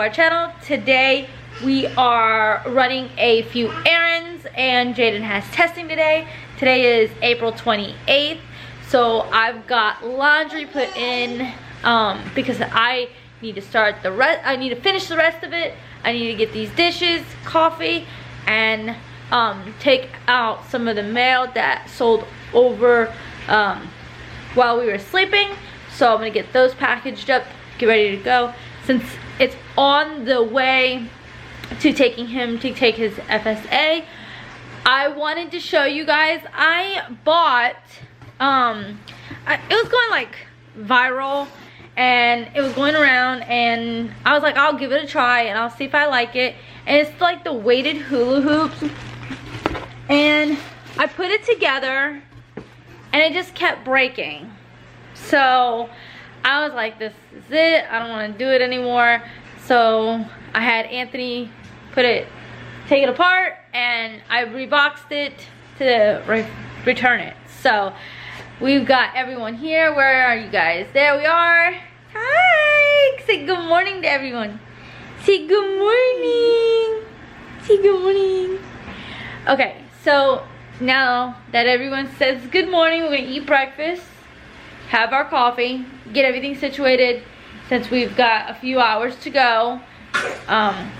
our channel. Today we are running a few errands and Jayden has testing today. Today is April 28th. So I've got laundry put in because I need to start the rest. I need to finish the rest of it. I need to get these dishes, coffee, and take out some of the mail that sold over while we were sleeping. So I'm gonna get those packaged up, get ready to go. Since it's on the way to taking him to take his FSA, I wanted to show you guys. I bought, it was going like viral and it was going around, and I was like, I'll give it a try and I'll see if I like it. And it's like the weighted hula hoops, and I put it together and it just kept breaking. So I was like, this is it, I don't want to do it anymore. So I had Anthony take it apart, and I reboxed it to return it. So we've got everyone here. Where are you guys? There we are. Hi, say good morning to everyone. Say good morning. Say good morning. Okay, so now that everyone says good morning, we're gonna eat breakfast, have our coffee, get everything situated since we've got a few hours to go. Oh,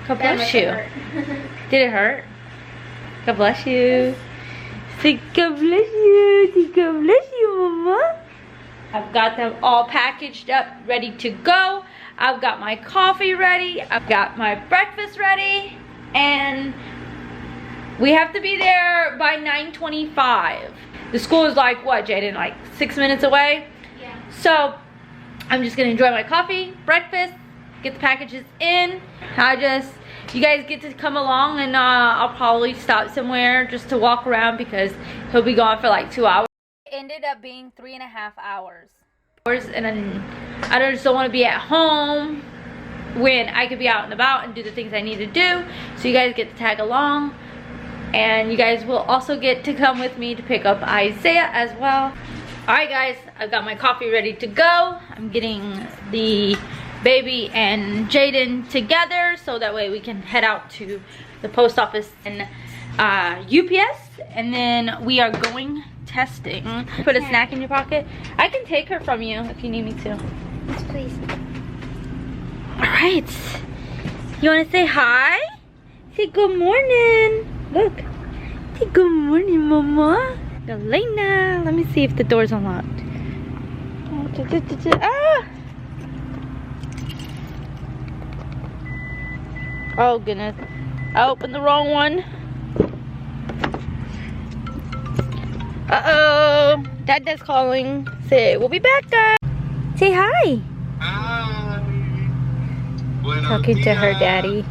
God bless you. Did it hurt? God bless you. Say God bless you. Say God bless you, Mama. I've got them all packaged up, ready to go. I've got my coffee ready. I've got my breakfast ready. And we have to be there by 9:25. The school is like, what, Jayden, like 6 minutes away? Yeah. So I'm just gonna enjoy my coffee, breakfast, get the packages in. You guys get to come along, and I'll probably stop somewhere just to walk around because he'll be gone for like 2 hours. It ended up being 3.5 hours. And then I just don't want to be at home when I could be out and about and do the things I need to do. So you guys get to tag along. And you guys will also get to come with me to pick up Isaiah as well. Alright guys, I've got my coffee ready to go. I'm getting the baby and Jayden together so that way we can head out to the post office and UPS. And then we are going testing. Put a snack in your pocket. I can take her from you if you need me to. Yes, please. Alright. You want to say hi? Say good morning. Look. Say good morning, Mama. Elena. Let me see if the door's unlocked. Ah! Oh, goodness. I opened the wrong one. Uh-oh. Dad calling. Say, we'll be back, guys. Say hi. Hi. Talking to her daddy.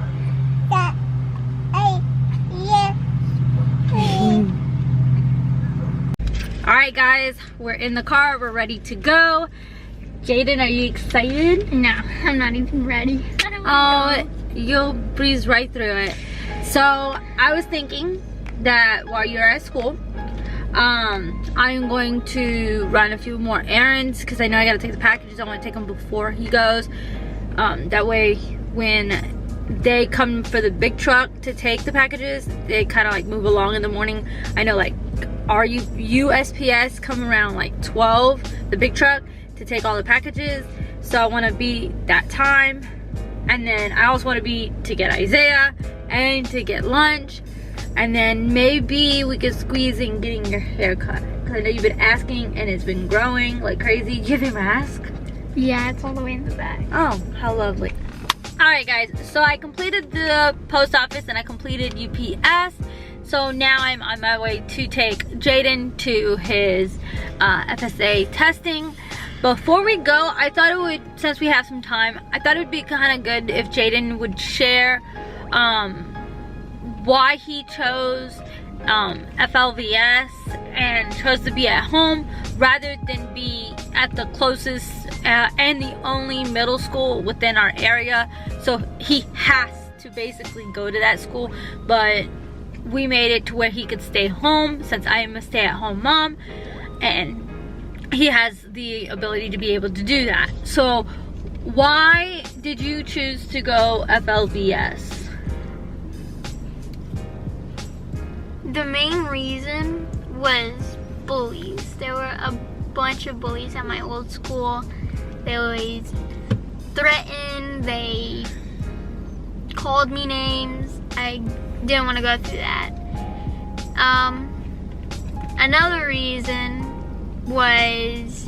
Alright guys, we're in the car, we're ready to go. Jayden, are you excited? No, I'm not even ready. I don't want to go. You'll breeze right through it. So I was thinking that while you're at school, I'm going to run a few more errands because I know I gotta take the packages. I want to take them before he goes. That way when they come for the big truck to take the packages, they kind of like move along in the morning. I know like our USPS come around like 12, the big truck, to take all the packages. So I want to be that time, and then I also want to be to get Isaiah and to get lunch, and then maybe we could squeeze in getting your hair cut, because I know you've been asking and it's been growing like crazy. Do you have a mask? Yeah, it's all the way in the back. Oh, how lovely. Alright guys, so I completed the post office and I completed UPS. So now I'm on my way to take Jayden to his FSA testing. Before we go, I thought it would, since we have some time, I thought it would be kind of good if Jayden would share why he chose FLVS and chose to be at home rather than be at the closest and the only middle school within our area. So he has to basically go to that school, but we made it to where he could stay home since I am a stay-at-home mom, and he has the ability to be able to do that. So why did you choose to go FLVS? The main reason was bullies. There were a bunch of bullies at my old school. They always threatened, they called me names. I didn't want to go through that. Another reason was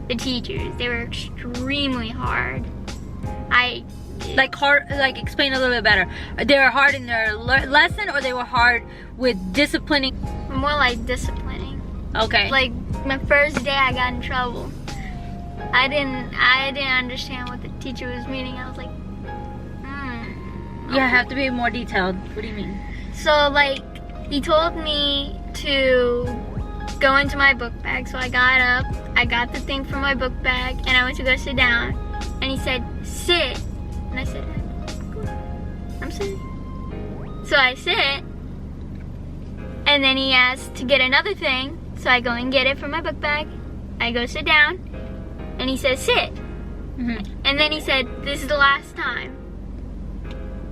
the teachers. They were extremely hard. Like explain a little bit better. They were hard in their lesson, or they were hard with disciplining? More like disciplining. Okay. Like my first day I got in trouble. I didn't understand what the teacher was meaning. I was like, You have to be more detailed. What do you mean? So like, he told me to go into my book bag. So I got up, I got the thing from my book bag, and I went to go sit down. And he said, sit. And I said, I'm sitting. So I sit. And then he asked to get another thing. So I go and get it from my book bag. I go sit down. And he says, sit. And then he said, this is the last time.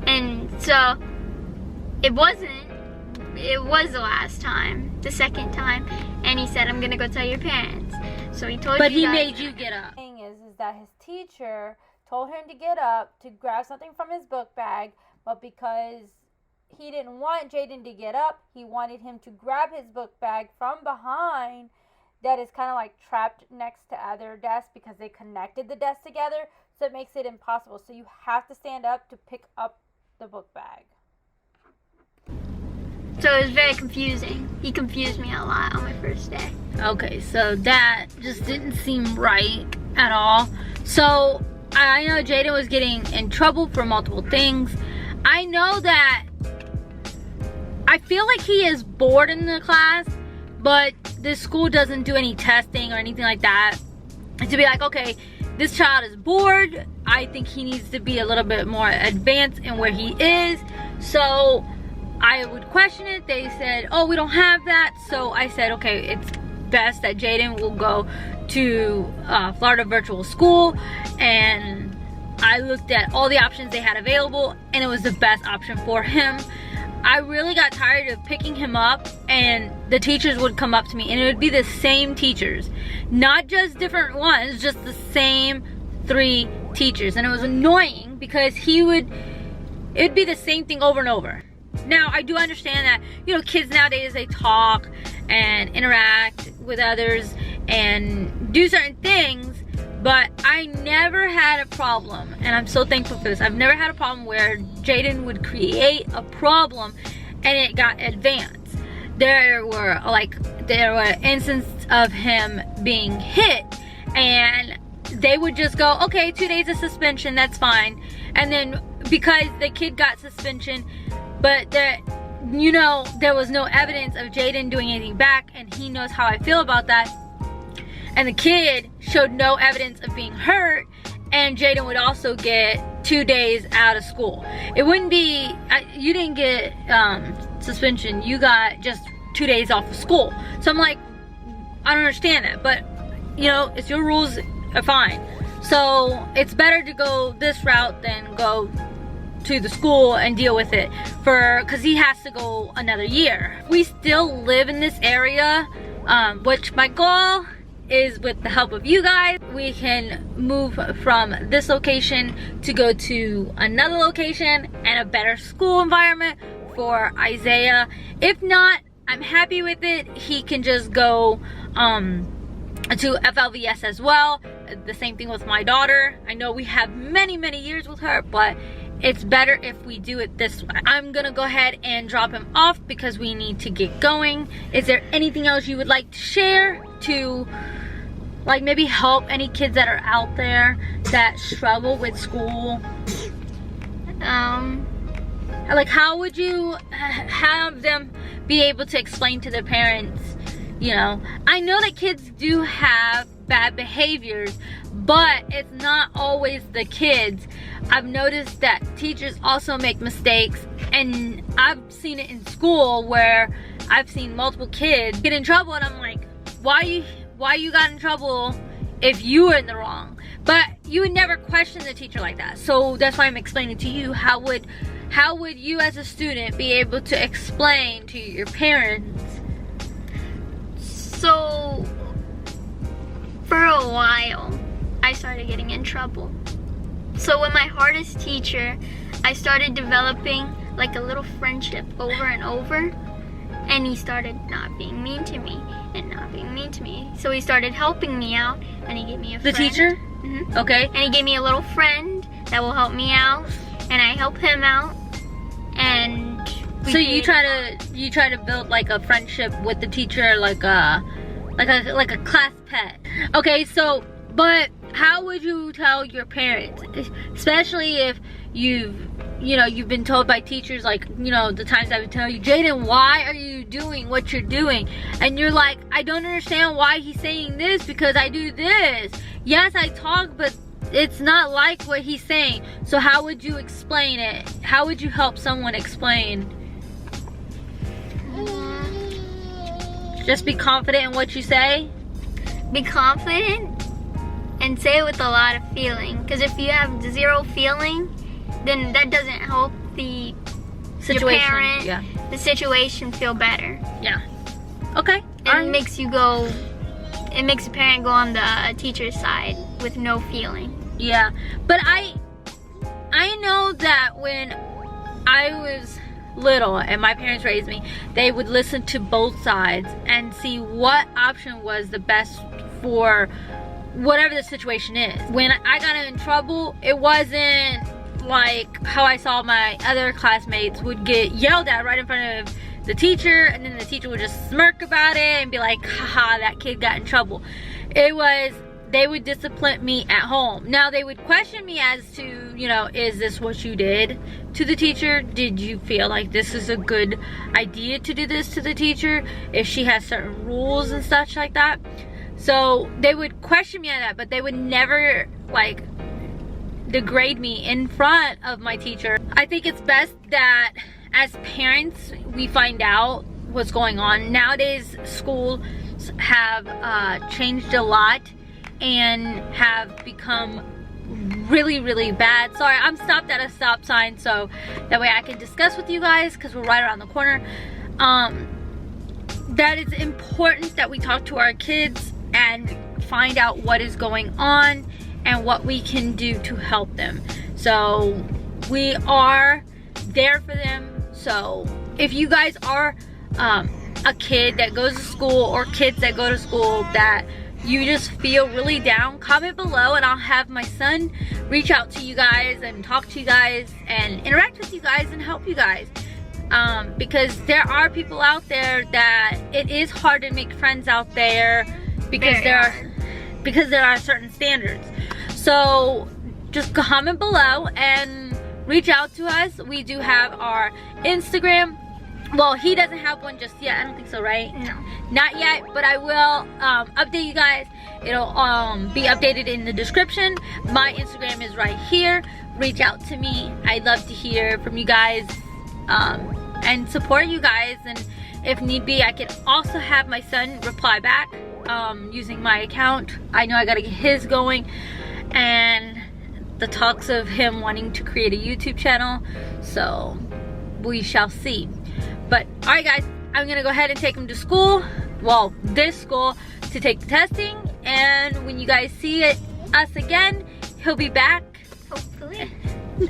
And so it was the last time, the second time. And he said, I'm gonna go tell your parents. So he told But you he guys. made you get up. The thing is that his teacher told him to get up to grab something from his book bag, but because he didn't want Jayden to get up, he wanted him to grab his book bag from behind that is kind of like trapped next to other desks because they connected the desks together, so it makes it impossible. So you have to stand up to pick up the book bag. So it was very confusing. He confused me a lot on my first day. Okay, so that just didn't seem right at all. So I know Jayden was getting in trouble for multiple things. I know that I feel like he is bored in the class, but the school doesn't do any testing or anything like that. And to be like, okay, this child is bored. I think he needs to be a little bit more advanced in where he is. So I would question it. They said, oh, we don't have that. So I said, okay, it's best that Jayden will go to Florida Virtual School. And I looked at all the options they had available, and it was the best option for him. I really got tired of picking him up, and the teachers would come up to me, and it would be the same teachers. Not just different ones, just the same 3 teachers. And it was annoying because it'd be the same thing over and over. Now, I do understand that, you know, kids nowadays, they talk and interact with others and do certain things, but I never had a problem, and I'm so thankful for this. I've never had a problem where Jayden would create a problem and it got advanced. There were instances of him being hit, and they would just go, okay, 2 days of suspension, that's fine. And then because the kid got suspension, but there was no evidence of Jayden doing anything back, and he knows how I feel about that. And the kid showed no evidence of being hurt, and Jayden would also get 2 days out of school. It wouldn't be, you didn't get suspension, you got just 2 days off of school. So I'm like, I don't understand that, but you know, it's your rules are fine. So it's better to go this route than go to the school and deal with it because he has to go another year. We still live in this area, which my goal is, with the help of you guys, we can move from this location to go to another location and a better school environment for Isaiah. If not, I'm happy with it. He can just go to FLVS as well. The same thing with my daughter. I know we have many years with her, but it's better if we do it this way. I'm gonna go ahead and drop him off because we need to get going. Is there anything else you would like to share to, like, maybe help any kids that are out there that struggle with school? Like, how would you have them be able to explain to their parents, you know, I know that kids do have bad behaviors, but it's not always the kids. I've noticed that teachers also make mistakes, and I've seen it in school where I've seen multiple kids get in trouble, and I'm like, why you got in trouble if you were in the wrong? But you would never question the teacher like that. So that's why I'm explaining to you, how would you as a student be able to explain to your parents? So for a while, I started getting in trouble. So with my hardest teacher, I started developing like a little friendship over and over, and he started not being mean to me and not being mean to me. So he started helping me out, and he gave me a friend. The teacher? Mm-hmm. Okay. And he gave me a little friend that will help me out, and I help him out, and so you try to build like a friendship with the teacher, like a class pet. Okay, so but how would you tell your parents, especially if you've been told by teachers, like, the times I would tell you, Jayden, why are you doing what you're doing? And you're like, I don't understand why he's saying this because I do this. Yes, I talk, but it's not like what he's saying. So how would you explain it? How would you help someone explain? Just be confident in what you say? Be confident and say it with a lot of feeling. Because if you have zero feeling, then that doesn't help the Situation, your parent, yeah. the situation feel better. Yeah. Okay. It makes the parent go on the teacher's side with no feeling. Yeah. But I know that when I was little and my parents raised me, they would listen to both sides and see what option was the best for whatever the situation is. When I got in trouble, it wasn't like how I saw my other classmates would get yelled at right in front of the teacher, and then the teacher would just smirk about it and be like, haha, that kid got in trouble. It was, they would discipline me at home. Now they would question me as to, is this what you did to the teacher? Did you feel like this is a good idea to do this to the teacher if she has certain rules and such like that? So they would question me on that, but they would never like degrade me in front of my teacher. I think it's best that as parents we find out what's going on. Nowadays schools have changed a lot and have become really, really bad. Sorry, I'm stopped at a stop sign so that way I can discuss with you guys because we're right around the corner. That it's important that we talk to our kids and find out what is going on and what we can do to help them. So we are there for them. So if you guys are a kid that goes to school or kids that go to school that you just feel really down, comment below and I'll have my son reach out to you guys and talk to you guys and interact with you guys and help you guys. Because there are people out there that it is hard to make friends out there because there are certain standards. So just comment below and reach out to us. We do have our Instagram. Well, he doesn't have one just yet. I don't think so, right? No. Not yet, but I will update you guys. It'll be updated in the description. My Instagram is right here. Reach out to me. I'd love to hear from you guys and support you guys. And if need be, I can also have my son reply back using my account. I know I gotta get his going. And the talks of him wanting to create a YouTube channel. So we shall see. But alright guys, I'm gonna go ahead and take him to school. Well, this school to take the testing. And when you guys see us again, he'll be back. Hopefully.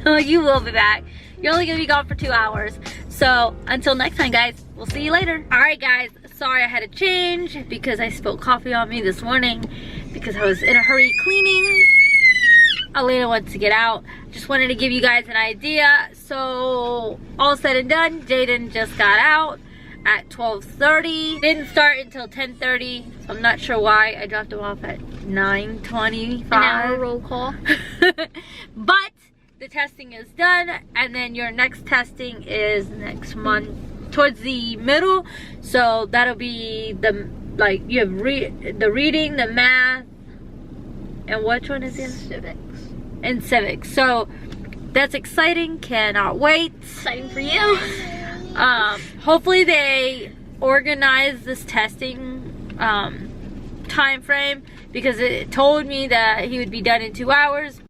No, you will be back. You're only gonna be gone for 2 hours. So until next time guys, we'll see you later. Alright guys, sorry I had to change because I spilled coffee on me this morning because I was in a hurry cleaning. Elena wants to get out. Just wanted to give you guys an idea. So all said and done, Jayden just got out at 12:30. Didn't start until 10:30. So I'm not sure why I dropped him off at 9:25. An hour roll call. But the testing is done, and then your next testing is next month towards the middle. So that'll be the you have the reading, the math, and which one is it? Civics. And civics. So that's exciting. Cannot wait. Exciting for you. Hopefully they organize this testing time frame because it told me that he would be done in 2 hours.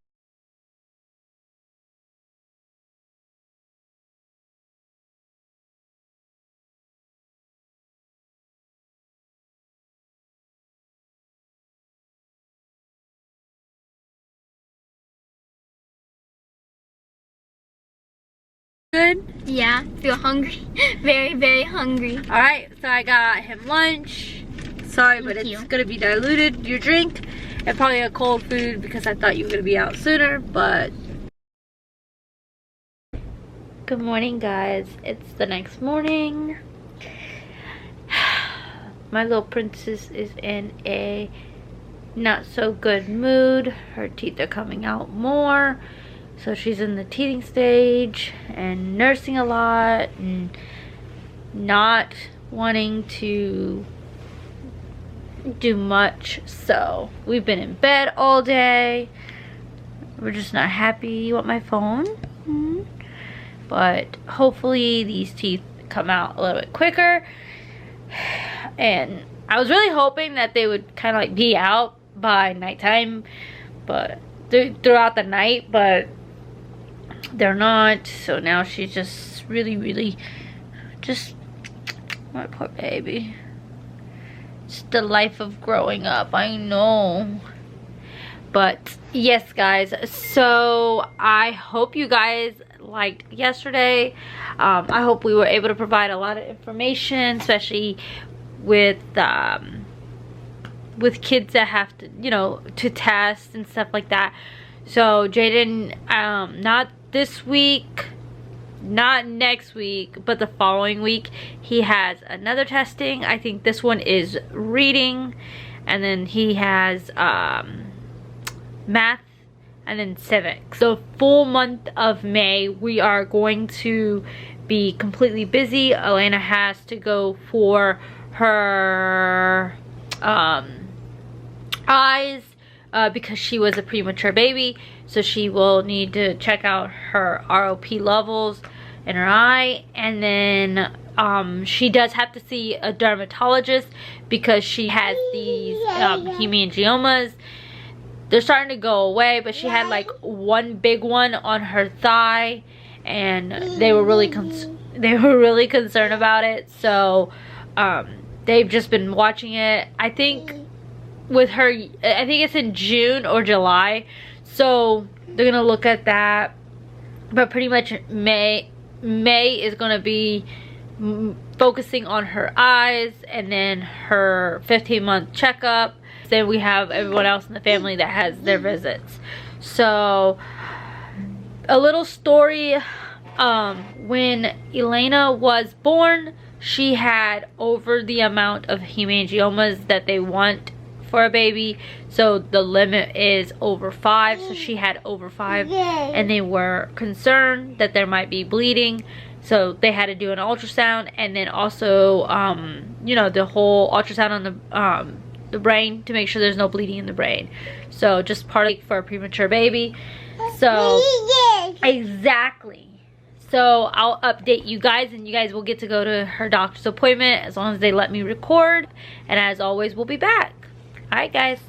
Good? Yeah, feel hungry. Very, very hungry. Alright, so I got him lunch. Sorry, but Thank it's you. gonna be diluted, your drink, and probably a cold food because I thought you were gonna be out sooner, but... Good morning, guys. It's the next morning. My little princess is in a not so good mood. Her teeth are coming out more. So she's in the teething stage and nursing a lot and not wanting to do much. So we've been in bed all day. We're just not happy. You want my phone? But hopefully these teeth come out a little bit quicker. And I was really hoping that they would kind of like be out by nighttime, but throughout the night, but they're not. So now she's just really just, my poor baby. It's the life of growing up, I know. But yes, guys, so I hope you guys liked yesterday. I hope we were able to provide a lot of information, especially with kids that have to, you know, to test and stuff like that. So Jayden, not this week, not next week, but the following week, he has another testing. I think this one is reading, and then he has math, and then civics. So full month of May, we are going to be completely busy. Elena has to go for her eyes because she was a premature baby, so she will need to check out her ROP levels in her eye. And then she does have to see a dermatologist because she has these hemangiomas. They're starting to go away, but she had like one big one on her thigh, and they were really concerned about it. So they've just been watching it. I think with her, I think it's in June or July, so they're gonna look at that. But pretty much May is gonna be focusing on her eyes, and then her 15-month checkup. Then we have everyone else in the family that has their visits. So a little story, when Elena was born, she had over the amount of hemangiomas that they want for a baby. So the limit is over 5, so she had over 5, and they were concerned that there might be bleeding. So they had to do an ultrasound, and then also you know, the whole ultrasound on the brain to make sure there's no bleeding in the brain. So just partly for a premature baby. So exactly. So I'll update you guys, and you guys will get to go to her doctor's appointment as long as they let me record. And as always, we'll be back. Alright, guys.